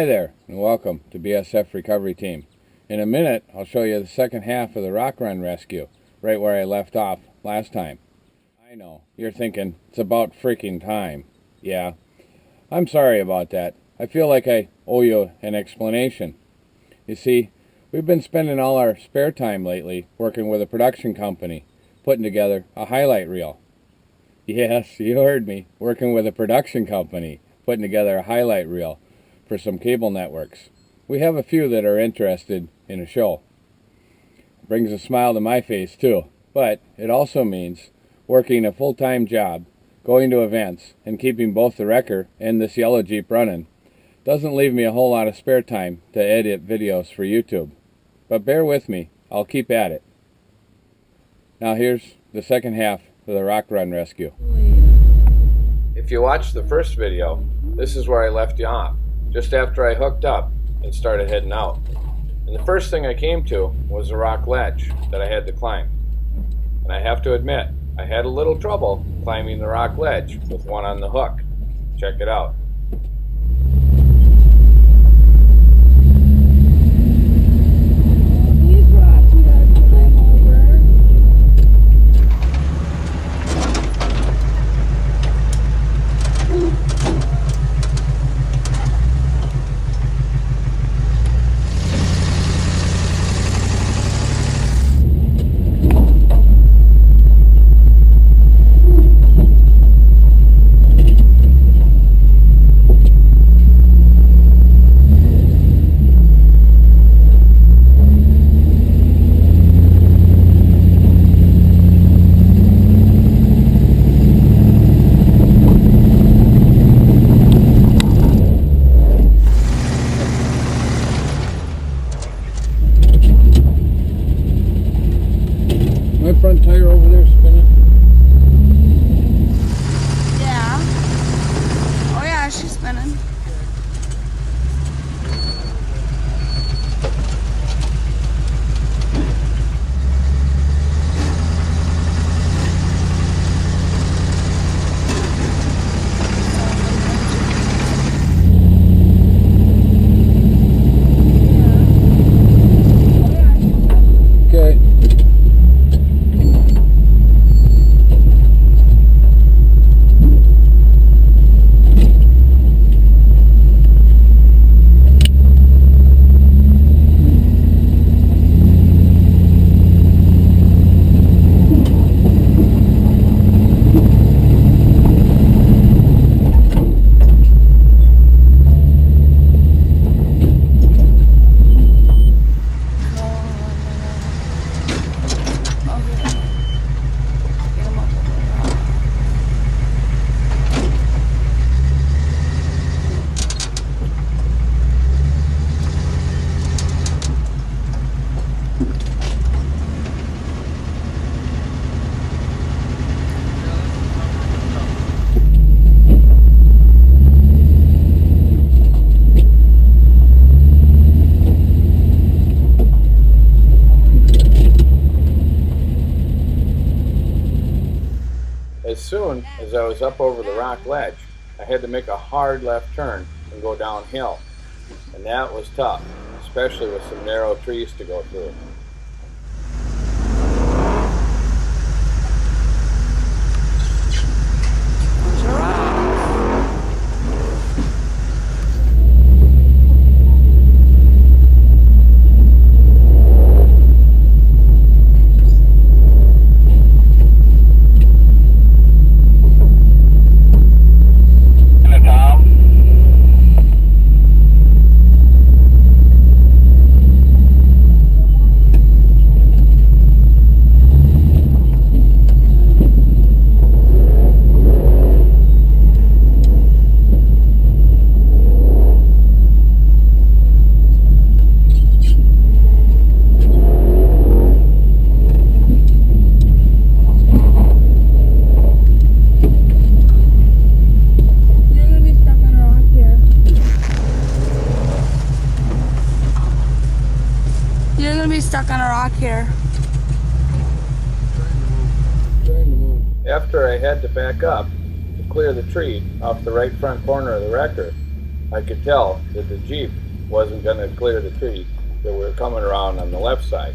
Hi there, and welcome to BSF Recovery Team. In a minute, I'll show you the second half of the rock run rescue, right where I left off last time. I know, you're thinking, it's about freaking time. Yeah, I'm sorry about that. I feel like I owe you an explanation. You see, we've been spending all our spare time lately working with a production company, putting together a highlight reel. Yes, you heard me, working with a production company, putting together a highlight reel for some cable networks. We have a few that are interested in a show. It brings a smile to my face too, but it also means working a full-time job, going to events, and keeping both the wrecker and this yellow Jeep running doesn't leave me a whole lot of spare time to edit videos for YouTube. But bear with me, I'll keep at it. Now here's the second half of the rock run rescue. If you watched the first video, this is where I left you off, just after I hooked up and started heading out. And the first thing I came to was a rock ledge that I had to climb. And I have to admit, I had a little trouble climbing the rock ledge with one on the hook. Check it out. My front tire over there spinning. Yeah. Oh yeah, she's spinning. Okay. As soon as I was up over the rock ledge, I had to make a hard left turn and go downhill. And that was tough, especially with some narrow trees to go through. You're gonna be stuck on a rock here. Trying to move. After I had to back up to clear the tree off the right front corner of the wrecker, I could tell that the Jeep wasn't going to clear the tree that we were coming around on the left side.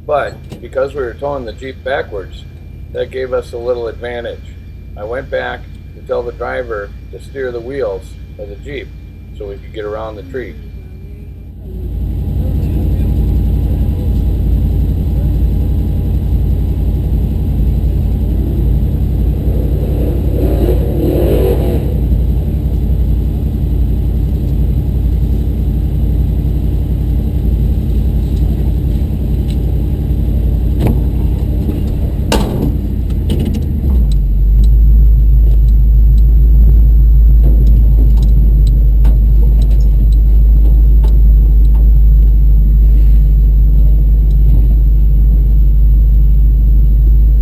But because we were towing the Jeep backwards, that gave us a little advantage. I went back to tell the driver to steer the wheels of the Jeep so we could get around the tree.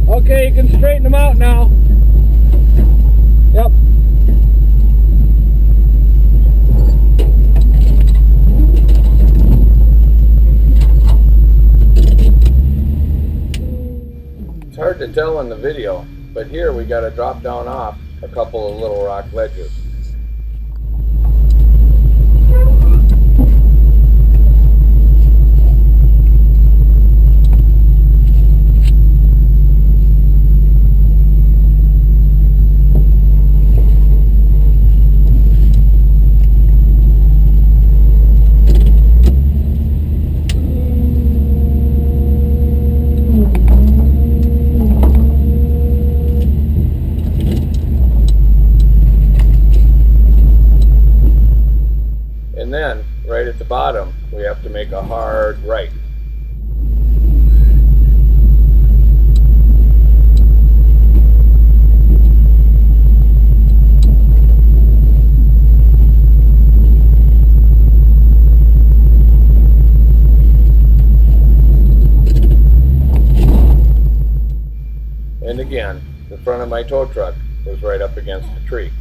Okay, you can straighten them out now. Yep. It's hard to tell in the video, but here we got to drop down off a couple of little rock ledges. And then, right at the bottom, we have to make a hard right. And again, the front of my tow truck was right up against the tree.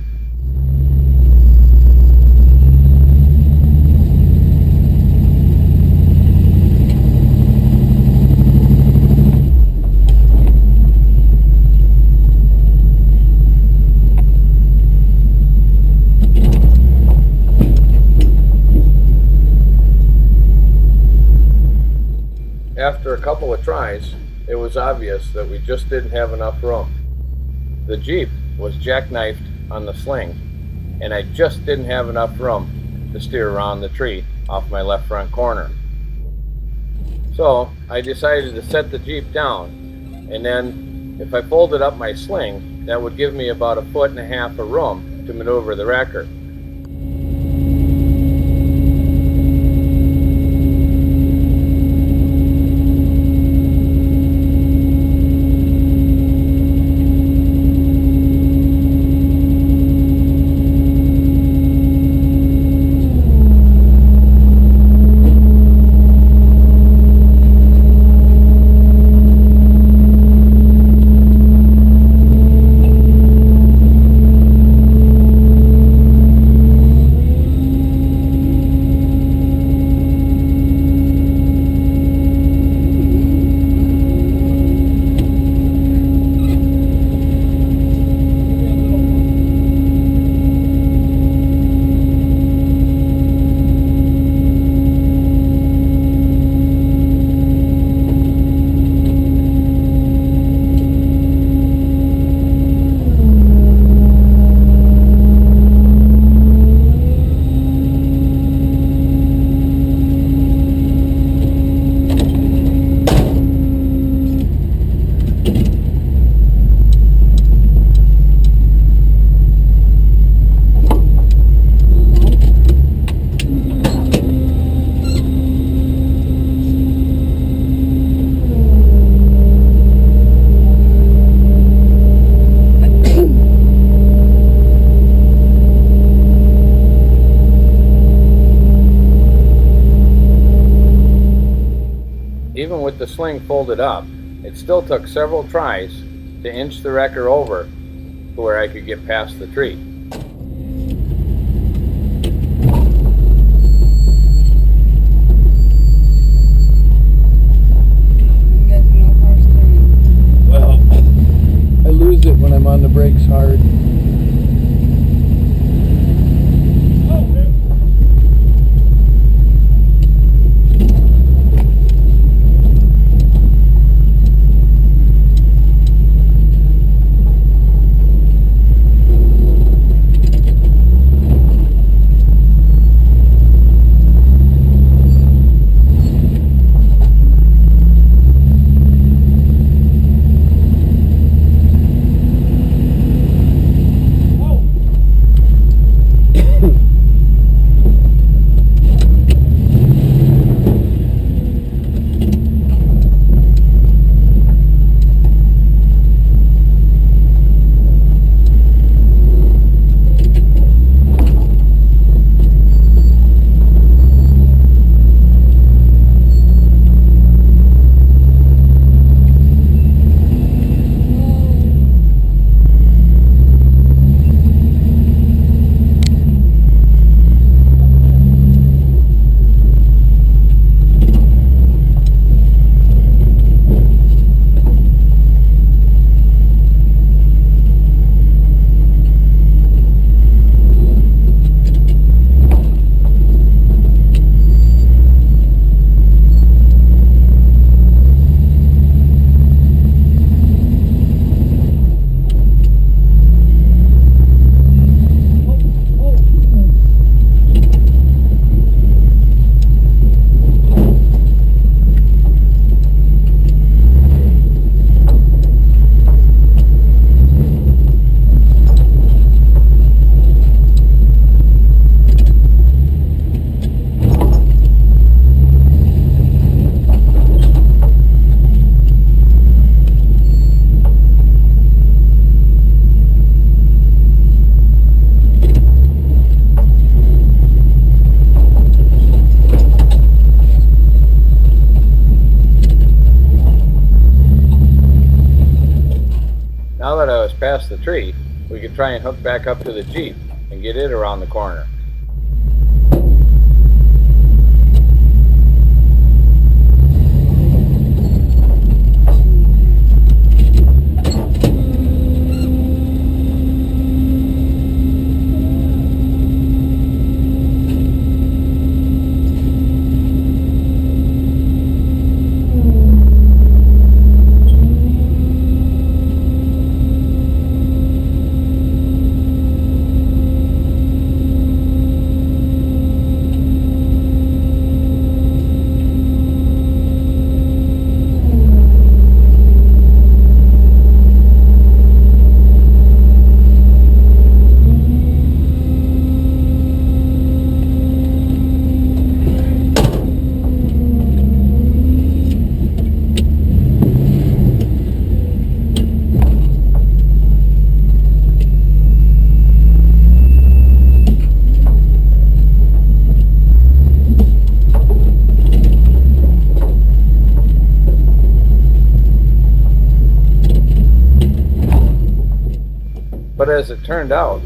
After a couple of tries, it was obvious that we just didn't have enough room. The Jeep was jackknifed on the sling, and I just didn't have enough room to steer around the tree off my left front corner. So I decided to set the Jeep down, and then if I folded up my sling, that would give me about 1.5 feet of room to maneuver the wrecker. Even with the sling folded up, it still took several tries to inch the wrecker over to where I could get past the tree. brakes hard. Now that I was past the tree, we could try and hook back up to the Jeep and get it around the corner. But as it turned out,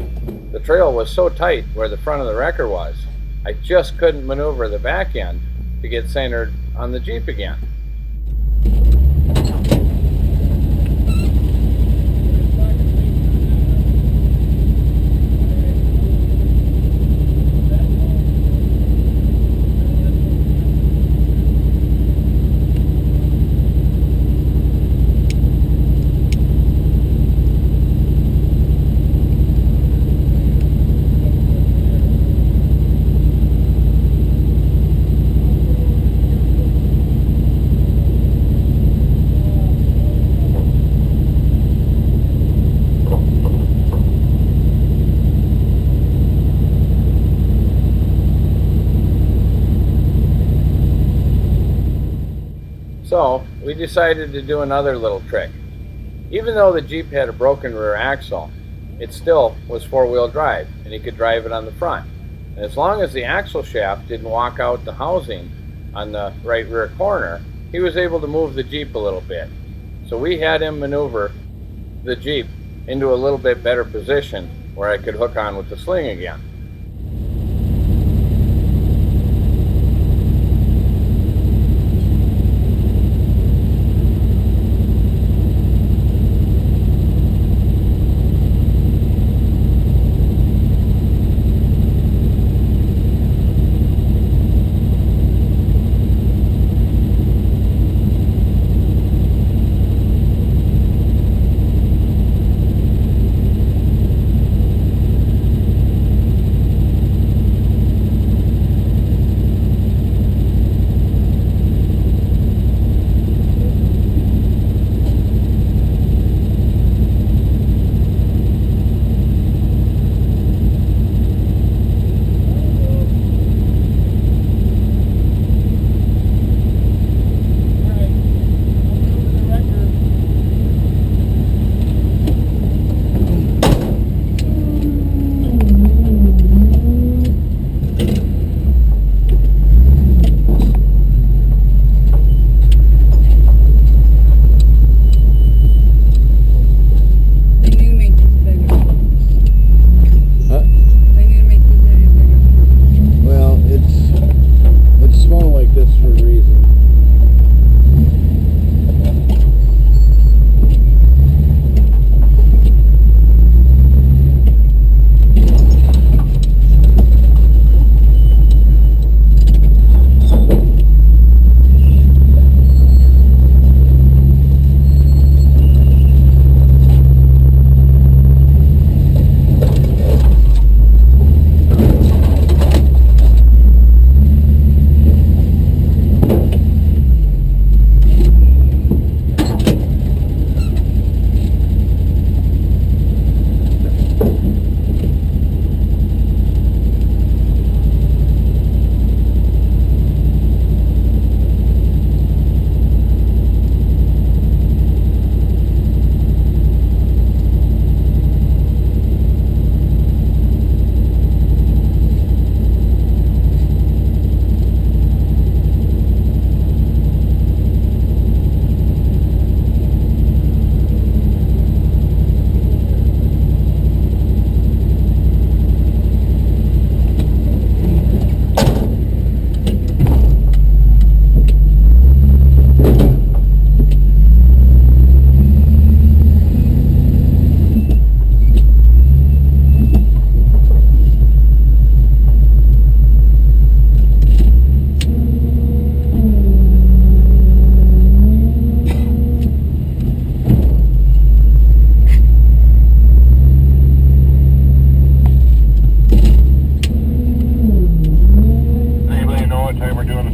the trail was so tight where the front of the wrecker was, I just couldn't maneuver the back end to get centered on the Jeep again. So we decided to do another little trick. Even though the Jeep had a broken rear axle, it still was four-wheel drive and he could drive it on the front. And as long as the axle shaft didn't walk out the housing on the right rear corner, he was able to move the Jeep a little bit. So we had him maneuver the Jeep into a little bit better position where I could hook on with the sling again.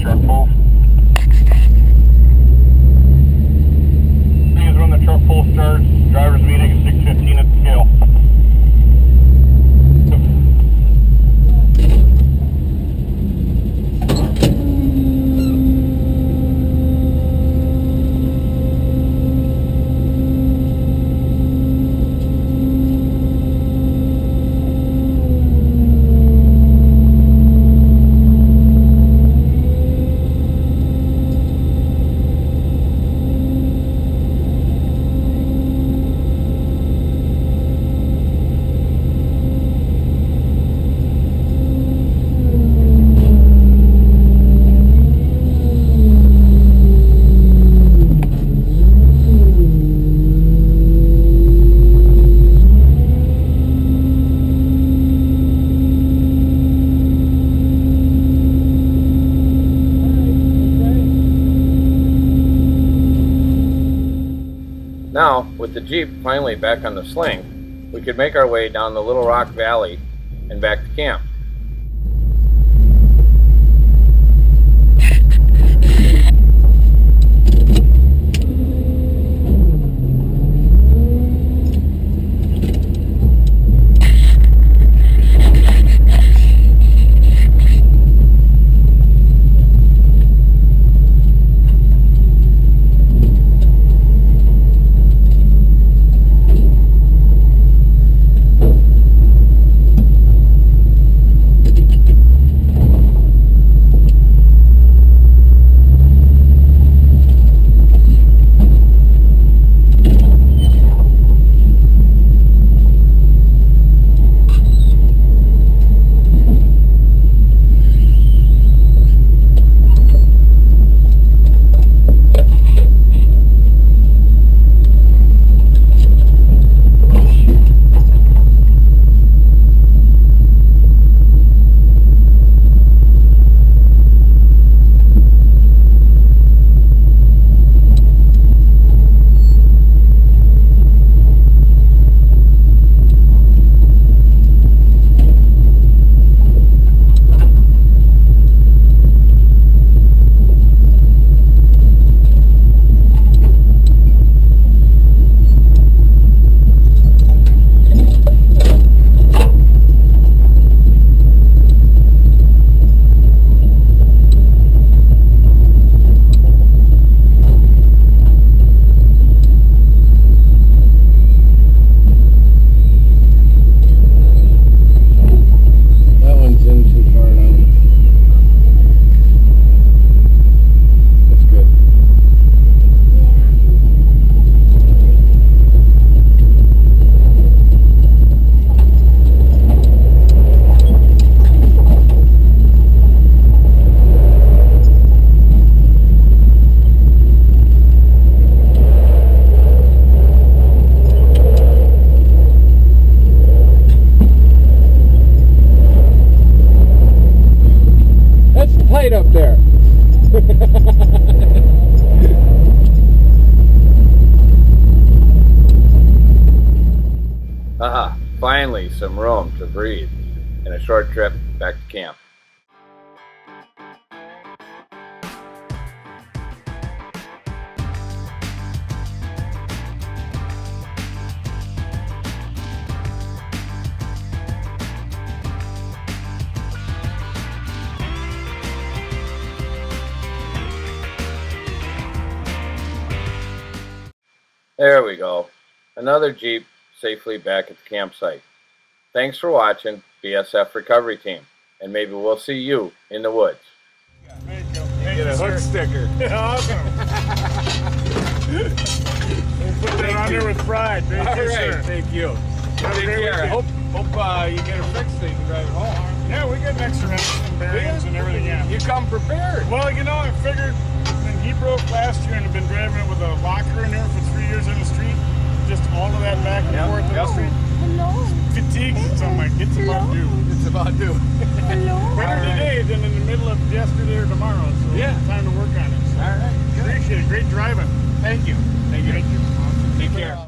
truck full. Please, when the truck full starts, driver's meeting at 6:15 at the scale. Now, with the Jeep finally back on the sling, we could make our way down the Little Rock Valley and back to camp. Up there. Haha, finally some room to breathe and a short trip back to camp. There we go. Another Jeep safely back at the campsite. Thanks for watching, BSF Recovery Team, and maybe we'll see you in the woods. Thank you. Get a hook sticker. Awesome. We'll put that on there with pride. Thank you, sir. Thank you. Take care. I hope you get it fixed so you can drive it home. Yeah, we got an extra and bearings and everything, yeah. You come prepared. Well, you know, I figured when he broke last year and I've been driving it with a locker in there for 3 years on the street, just all of that back and forth on the street. Hello. Fatigued, so I'm like, it's about due. It's about due. Hello. Better today than in the middle of yesterday or tomorrow, so Yeah. time to work on it. So All right. Good. appreciate it. Great driving. Thank you.